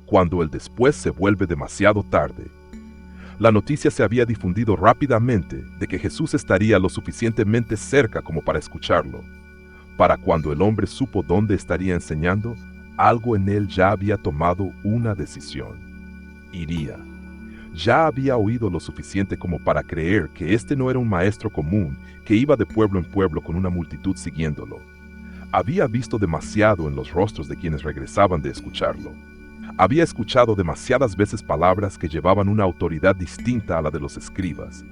cuando el después se vuelve demasiado tarde. La noticia se había difundido rápidamente de que Jesús estaría lo suficientemente cerca como para escucharlo. Para cuando el hombre supo dónde estaría enseñando, algo en él ya había tomado una decisión. Iría. Ya había oído lo suficiente como para creer que este no era un maestro común que iba de pueblo en pueblo con una multitud siguiéndolo. Había visto demasiado en los rostros de quienes regresaban de escucharlo. Había escuchado demasiadas veces palabras que llevaban una autoridad distinta a la de los escribas.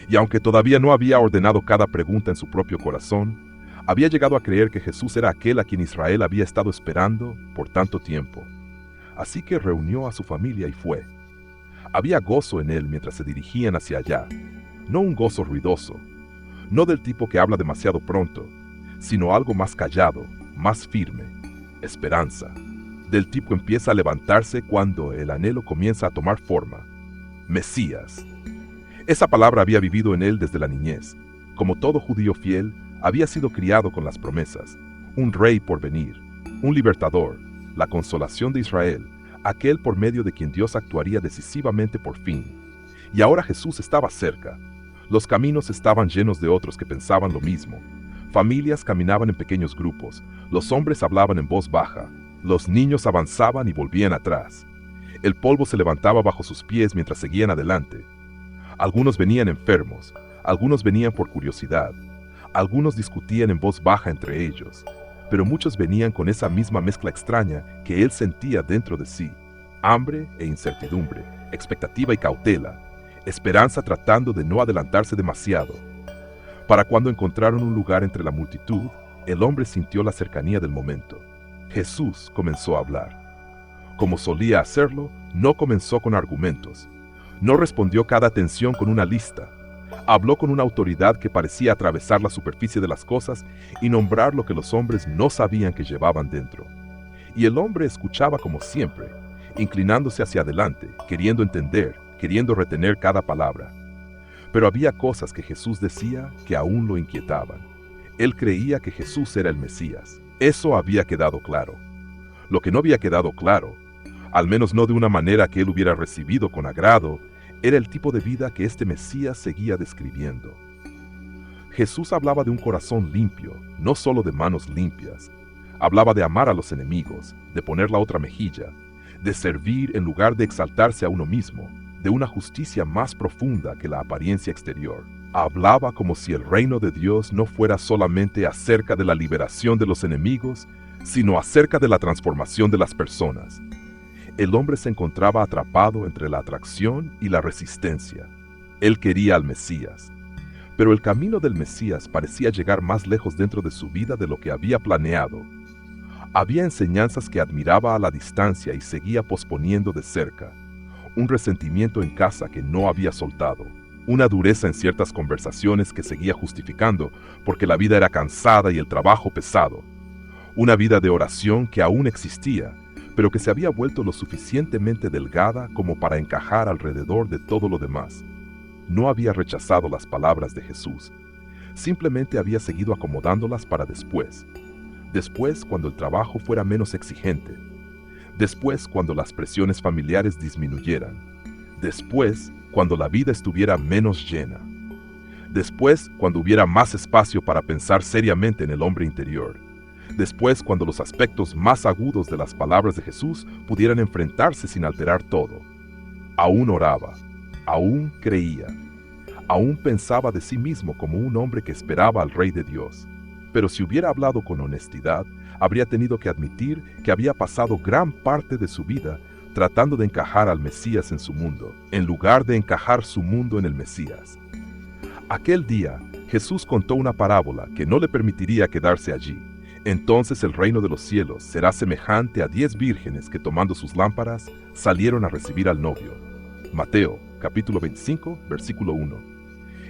Y aunque todavía no había ordenado cada pregunta en su propio corazón, había llegado a creer que Jesús era aquel a quien Israel había estado esperando por tanto tiempo. Así que reunió a su familia y fue. Había gozo en él mientras se dirigían hacia allá. No un gozo ruidoso, no del tipo que habla demasiado pronto, sino algo más callado, más firme, esperanza. Del tipo que empieza a levantarse cuando el anhelo comienza a tomar forma. Mesías. Esa palabra había vivido en él desde la niñez. Como todo judío fiel, había sido criado con las promesas. Un rey por venir, un libertador, la consolación de Israel, aquel por medio de quien Dios actuaría decisivamente por fin. Y ahora Jesús estaba cerca. Los caminos estaban llenos de otros que pensaban lo mismo. Familias caminaban en pequeños grupos, los hombres hablaban en voz baja, los niños avanzaban y volvían atrás. El polvo se levantaba bajo sus pies mientras seguían adelante. Algunos venían enfermos, algunos venían por curiosidad, algunos discutían en voz baja entre ellos, pero muchos venían con esa misma mezcla extraña que él sentía dentro de sí: hambre e incertidumbre, expectativa y cautela, esperanza tratando de no adelantarse demasiado. Para cuando encontraron un lugar entre la multitud, el hombre sintió la cercanía del momento. Jesús comenzó a hablar. Como solía hacerlo, no comenzó con argumentos. No respondió cada tensión con una lista. Habló con una autoridad que parecía atravesar la superficie de las cosas y nombrar lo que los hombres no sabían que llevaban dentro. Y el hombre escuchaba como siempre, inclinándose hacia adelante, queriendo entender, queriendo retener cada palabra. Pero había cosas que Jesús decía que aún lo inquietaban. Él creía que Jesús era el Mesías. Eso había quedado claro. Lo que no había quedado claro, al menos no de una manera que él hubiera recibido con agrado, era el tipo de vida que este Mesías seguía describiendo. Jesús hablaba de un corazón limpio, no solo de manos limpias. Hablaba de amar a los enemigos, de poner la otra mejilla, de servir en lugar de exaltarse a uno mismo, de una justicia más profunda que la apariencia exterior. Hablaba como si el reino de Dios no fuera solamente acerca de la liberación de los enemigos, sino acerca de la transformación de las personas. El hombre se encontraba atrapado entre la atracción y la resistencia. Él quería al Mesías. Pero el camino del Mesías parecía llegar más lejos dentro de su vida de lo que había planeado. Había enseñanzas que admiraba a la distancia y seguía posponiendo de cerca. Un resentimiento en casa que no había soltado. Una dureza en ciertas conversaciones que seguía justificando porque la vida era cansada y el trabajo pesado. Una vida de oración que aún existía, pero que se había vuelto lo suficientemente delgada como para encajar alrededor de todo lo demás. No había rechazado las palabras de Jesús. Simplemente había seguido acomodándolas para después. Después, cuando el trabajo fuera menos exigente. Después, cuando las presiones familiares disminuyeran. Después, cuando la vida estuviera menos llena. Después, cuando hubiera más espacio para pensar seriamente en el hombre interior. Después, cuando los aspectos más agudos de las palabras de Jesús pudieran enfrentarse sin alterar todo. Aún oraba, aún creía, aún pensaba de sí mismo como un hombre que esperaba al Rey de Dios. Pero si hubiera hablado con honestidad, habría tenido que admitir que había pasado gran parte de su vida tratando de encajar al Mesías en su mundo, en lugar de encajar su mundo en el Mesías. Aquel día, Jesús contó una parábola que no le permitiría quedarse allí. Entonces el reino de los cielos será semejante a 10 vírgenes que, tomando sus lámparas, salieron a recibir al novio. Mateo, capítulo 25, versículo 1.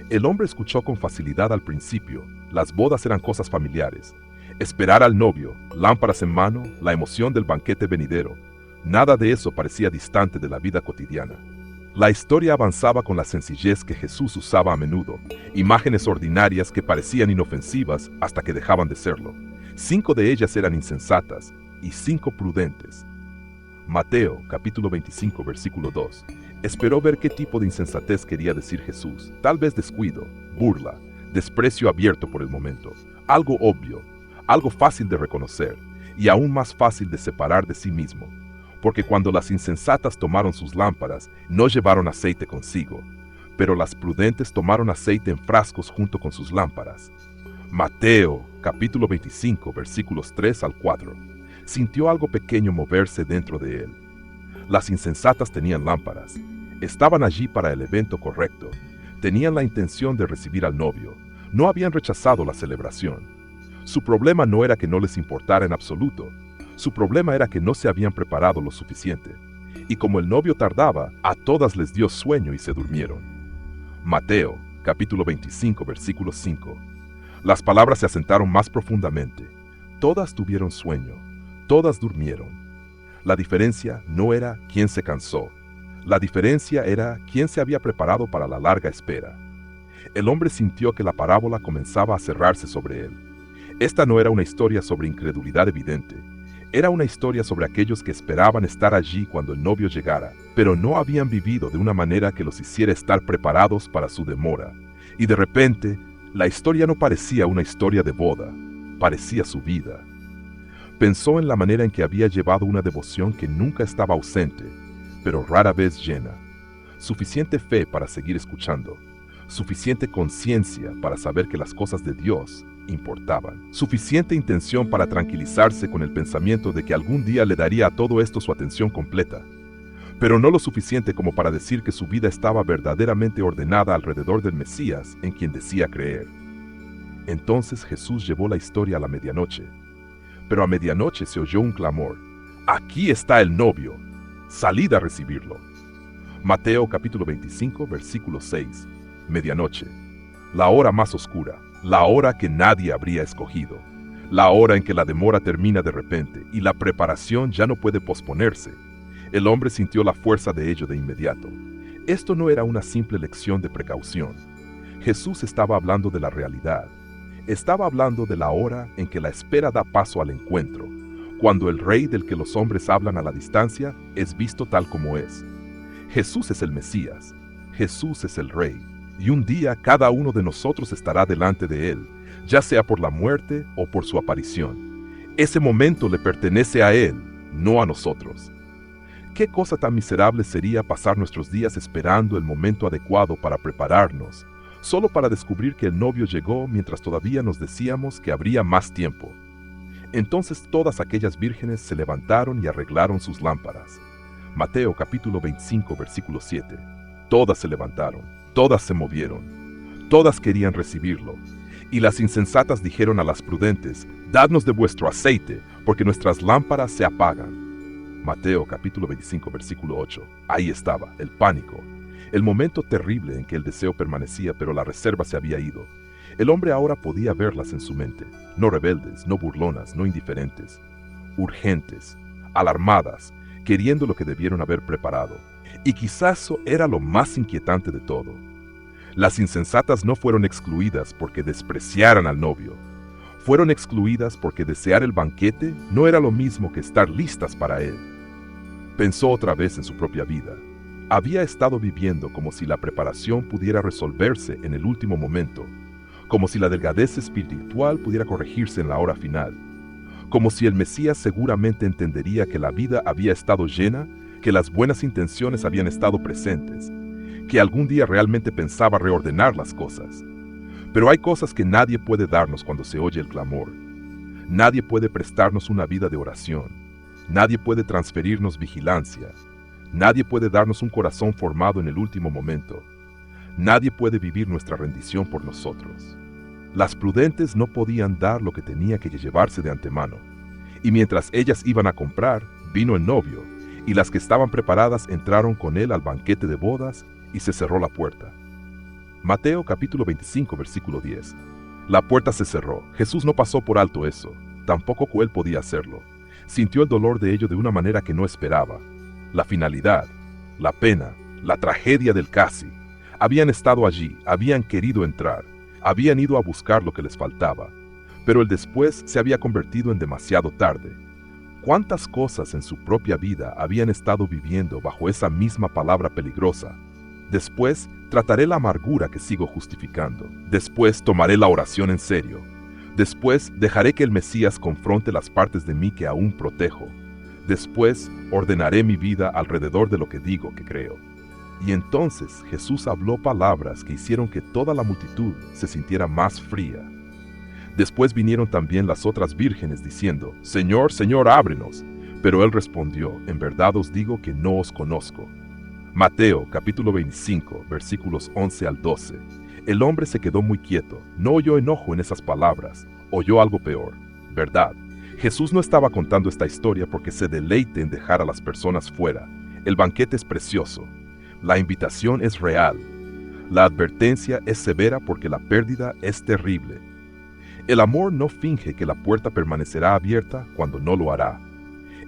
El hombre escuchó con facilidad al principio. Las bodas eran cosas familiares. Esperar al novio, lámparas en mano, la emoción del banquete venidero. Nada de eso parecía distante de la vida cotidiana. La historia avanzaba con la sencillez que Jesús usaba a menudo, imágenes ordinarias que parecían inofensivas hasta que dejaban de serlo. 5 de ellas eran insensatas y 5 prudentes. Mateo, capítulo 25, versículo 2. Esperó ver qué tipo de insensatez quería decir Jesús. Tal vez descuido, burla, desprecio abierto por el momento. Algo obvio, algo fácil de reconocer y aún más fácil de separar de sí mismo. Porque cuando las insensatas tomaron sus lámparas, no llevaron aceite consigo, pero las prudentes tomaron aceite en frascos junto con sus lámparas. Mateo, capítulo 25, versículos 3 al 4. Sintió algo pequeño moverse dentro de él. Las insensatas tenían lámparas. Estaban allí para el evento correcto. Tenían la intención de recibir al novio. No habían rechazado la celebración. Su problema no era que no les importara en absoluto. Su problema era que no se habían preparado lo suficiente. Y como el novio tardaba, a todas les dio sueño y se durmieron. Mateo, capítulo 25, versículo 5. Las palabras se asentaron más profundamente. Todas tuvieron sueño. Todas durmieron. La diferencia no era quién se cansó. La diferencia era quién se había preparado para la larga espera. El hombre sintió que la parábola comenzaba a cerrarse sobre él. Esta no era una historia sobre incredulidad evidente. Era una historia sobre aquellos que esperaban estar allí cuando el novio llegara, pero no habían vivido de una manera que los hiciera estar preparados para su demora. Y de repente, la historia no parecía una historia de boda, parecía su vida. Pensó en la manera en que había llevado una devoción que nunca estaba ausente, pero rara vez llena. Suficiente fe para seguir escuchando. Suficiente conciencia para saber que las cosas de Dios importaban. Suficiente intención para tranquilizarse con el pensamiento de que algún día le daría a todo esto su atención completa. Pero no lo suficiente como para decir que su vida estaba verdaderamente ordenada alrededor del Mesías en quien decía creer. Entonces Jesús llevó la historia a la medianoche. Pero a medianoche se oyó un clamor. ¡Aquí está el novio! ¡Salid a recibirlo! Mateo capítulo 25, versículo 6. Medianoche. La hora más oscura. La hora que nadie habría escogido. La hora en que la demora termina de repente y la preparación ya no puede posponerse. El hombre sintió la fuerza de ello de inmediato. Esto no era una simple lección de precaución. Jesús estaba hablando de la realidad. Estaba hablando de la hora en que la espera da paso al encuentro, cuando el rey del que los hombres hablan a la distancia es visto tal como es. Jesús es el Mesías, Jesús es el Rey, y un día cada uno de nosotros estará delante de Él, ya sea por la muerte o por su aparición. Ese momento le pertenece a Él, no a nosotros. ¿Qué cosa tan miserable sería pasar nuestros días esperando el momento adecuado para prepararnos, solo para descubrir que el novio llegó mientras todavía nos decíamos que habría más tiempo? Entonces todas aquellas vírgenes se levantaron y arreglaron sus lámparas. Mateo capítulo 25, versículo 7. Todas se levantaron, todas se movieron, todas querían recibirlo. Y las insensatas dijeron a las prudentes, dadnos de vuestro aceite, porque nuestras lámparas se apagan. Mateo capítulo 25, versículo 8. Ahí estaba, el pánico. El momento terrible en que el deseo permanecía, pero la reserva se había ido. El hombre ahora podía verlas en su mente, no rebeldes, no burlonas, no indiferentes, urgentes, alarmadas, queriendo lo que debieron haber preparado. Y quizás eso era lo más inquietante de todo. Las insensatas no fueron excluidas porque despreciaran al novio. Fueron excluidas porque desear el banquete no era lo mismo que estar listas para él. Pensó otra vez en su propia vida. Había estado viviendo como si la preparación pudiera resolverse en el último momento, como si la delgadez espiritual pudiera corregirse en la hora final, como si el Mesías seguramente entendería que la vida había estado llena, que las buenas intenciones habían estado presentes, que algún día realmente pensaba reordenar las cosas. Pero hay cosas que nadie puede darnos cuando se oye el clamor. Nadie puede prestarnos una vida de oración. Nadie puede transferirnos vigilancia. Nadie puede darnos un corazón formado en el último momento. Nadie puede vivir nuestra rendición por nosotros. Las prudentes no podían dar lo que tenía que llevarse de antemano. Y mientras ellas iban a comprar, vino el novio, y las que estaban preparadas entraron con él al banquete de bodas, y se cerró la puerta. Mateo capítulo 25, versículo 10. La puerta se cerró. Jesús no pasó por alto eso. Tampoco él podía hacerlo. Sintió el dolor de ello de una manera que no esperaba. La finalidad, la pena, la tragedia del casi. Habían estado allí, habían querido entrar, habían ido a buscar lo que les faltaba, pero el después se había convertido en demasiado tarde. ¿Cuántas cosas en su propia vida habían estado viviendo bajo esa misma palabra peligrosa? Después trataré la amargura que sigo justificando. Después tomaré la oración en serio. Después dejaré que el Mesías confronte las partes de mí que aún protejo. Después ordenaré mi vida alrededor de lo que digo que creo. Y entonces Jesús habló palabras que hicieron que toda la multitud se sintiera más fría. Después vinieron también las otras vírgenes diciendo, Señor, Señor, ábrenos. Pero él respondió, en verdad os digo que no os conozco. Mateo capítulo 25, versículos 11 al 12. El hombre se quedó muy quieto, no oyó enojo en esas palabras, oyó algo peor. ¿Verdad? Jesús no estaba contando esta historia porque se deleite en dejar a las personas fuera. El banquete es precioso. La invitación es real. La advertencia es severa porque la pérdida es terrible. El amor no finge que la puerta permanecerá abierta cuando no lo hará.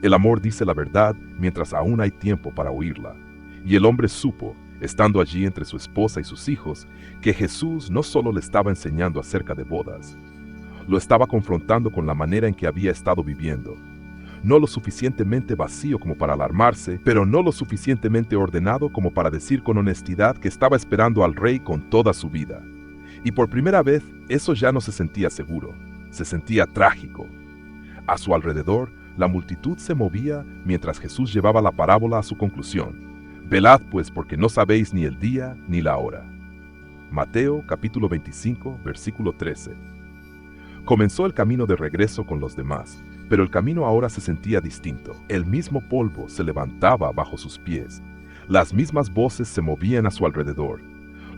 El amor dice la verdad mientras aún hay tiempo para oírla. Y el hombre supo, estando allí entre su esposa y sus hijos, que Jesús no solo le estaba enseñando acerca de bodas, lo estaba confrontando con la manera en que había estado viviendo. No lo suficientemente vacío como para alarmarse, pero no lo suficientemente ordenado como para decir con honestidad que estaba esperando al rey con toda su vida. Y por primera vez, eso ya no se sentía seguro, se sentía trágico. A su alrededor, la multitud se movía mientras Jesús llevaba la parábola a su conclusión. Velad pues porque no sabéis ni el día ni la hora. Mateo capítulo 25, versículo 13. Comenzó el camino de regreso con los demás, pero el camino ahora se sentía distinto. El mismo polvo se levantaba bajo sus pies. Las mismas voces se movían a su alrededor.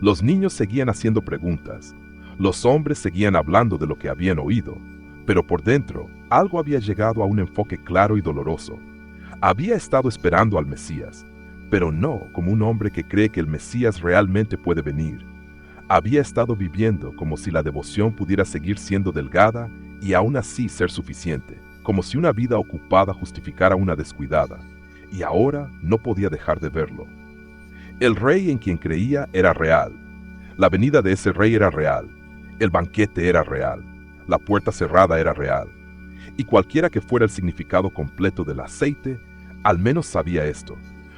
Los niños seguían haciendo preguntas. Los hombres seguían hablando de lo que habían oído. Pero por dentro, algo había llegado a un enfoque claro y doloroso. Había estado esperando al Mesías, pero no como un hombre que cree que el Mesías realmente puede venir. Había estado viviendo como si la devoción pudiera seguir siendo delgada y aún así ser suficiente, como si una vida ocupada justificara una descuidada, y ahora no podía dejar de verlo. El rey en quien creía era real. La venida de ese rey era real. El banquete era real. La puerta cerrada era real. Y cualquiera que fuera el significado completo del aceite, al menos sabía esto.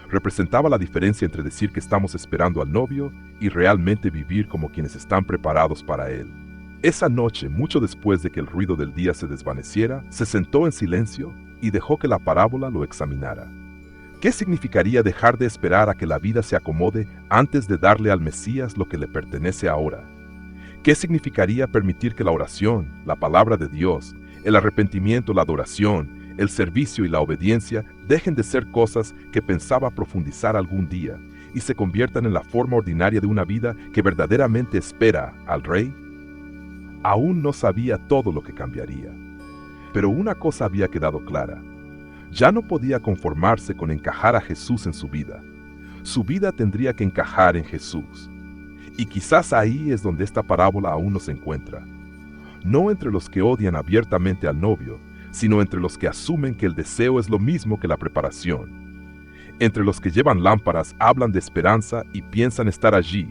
Representaba la diferencia entre decir que estamos esperando al novio y realmente vivir como quienes están preparados para él. Esa noche, mucho después de que el ruido del día se desvaneciera, se sentó en silencio y dejó que la parábola lo examinara. ¿Qué significaría dejar de esperar a que la vida se acomode antes de darle al Mesías lo que le pertenece ahora? ¿Qué significaría permitir que la oración, la palabra de Dios, el arrepentimiento, la adoración, el servicio y la obediencia dejen de ser cosas que pensaba profundizar algún día y se conviertan en la forma ordinaria de una vida que verdaderamente espera al Rey? Aún no sabía todo lo que cambiaría, pero una cosa había quedado clara. Ya no podía conformarse con encajar a Jesús en su vida. Su vida tendría que encajar en Jesús. Y quizás ahí es donde esta parábola aún nos encuentra. No entre los que odian abiertamente al novio, sino entre los que asumen que el deseo es lo mismo que la preparación. Entre los que llevan lámparas, hablan de esperanza y piensan estar allí,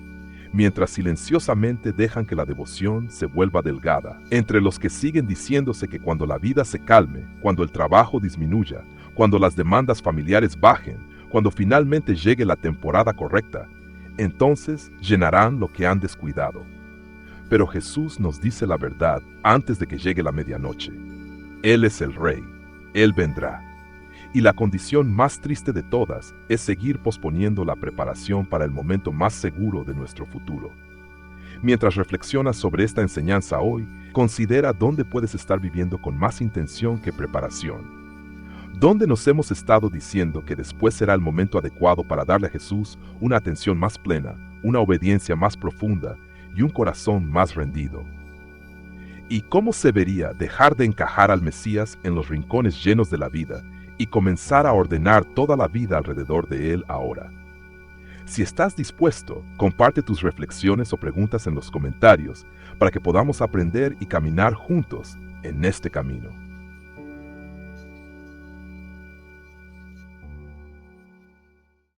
mientras silenciosamente dejan que la devoción se vuelva delgada. Entre los que siguen diciéndose que cuando la vida se calme, cuando el trabajo disminuya, cuando las demandas familiares bajen, cuando finalmente llegue la temporada correcta, entonces llenarán lo que han descuidado. Pero Jesús nos dice la verdad antes de que llegue la medianoche. Él es el Rey, Él vendrá. Y la condición más triste de todas es seguir posponiendo la preparación para el momento más seguro de nuestro futuro. Mientras reflexionas sobre esta enseñanza hoy, considera dónde puedes estar viviendo con más intención que preparación. ¿Dónde nos hemos estado diciendo que después será el momento adecuado para darle a Jesús una atención más plena, una obediencia más profunda y un corazón más rendido? ¿Y cómo se vería dejar de encajar al Mesías en los rincones llenos de la vida y comenzar a ordenar toda la vida alrededor de él ahora? Si estás dispuesto, comparte tus reflexiones o preguntas en los comentarios para que podamos aprender y caminar juntos en este camino.